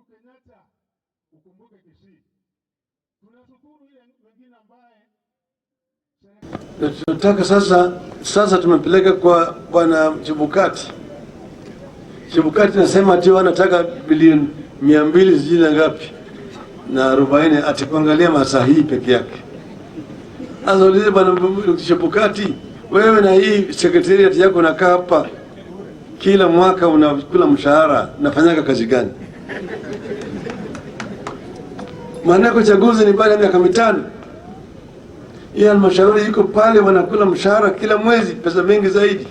Kenyatta ukumbuke Kisii. Tunashukuru ile wengine ambaye tunataka sasa tumepeleka kwa bwana Chebukati. Chebukati nasema ati wanataka bilioni 200 zile ngapi na 40 atikuangalia masahihi peke yake. Sasa ulize bwana Chebukati, wewe na hii secretariat yako nakaa hapa kila mwaka unakula mshahara, nafanyaga kazi gani? Maana uchaguzi ni baada ya miaka 5. Hii halmashauri iko pale wanakula mshahara kila mwezi pesa mingi zaidi.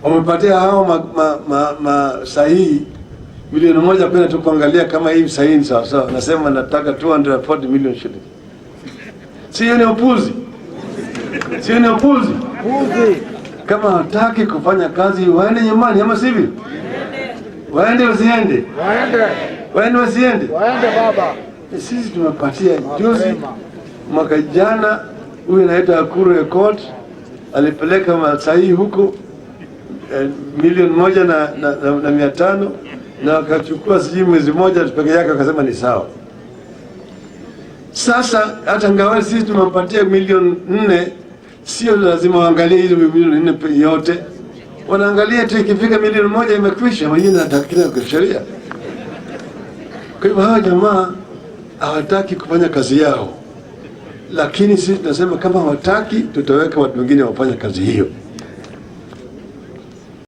Wamepatia hao sahihi milioni 1 kwenda tu kuangalia kama hii sahihi ni sawa sawa. Nasema nataka 240 million shillings. Sio ni upuzi. Sio ni upuzi. Kama hataki kufanya kazi waende nyumbani ama sivyo? Waende wasiende? Waende wasiende? Waende baba. Sisi tumepatia juzi mwaka jana huyu anaitwa Akuru Court alipeleka masahihi huko milioni 1,500 na akachukua sijui mwezi mmoja peke yake akasema ni sawa. Sasa hata ngawa sisi tumepatia milioni 4, sio lazima waangalie hizo milioni 4 yote. Wanaangalia tu ikifika milioni 1 imekwisha, wengine wanatakiwa kwa sheria. Kwa hivyo hawa jamaa hawataki kufanya kazi yao. Lakini sisi tunasema kama hawataki tutaweka watu wengine wafanye kazi hiyo.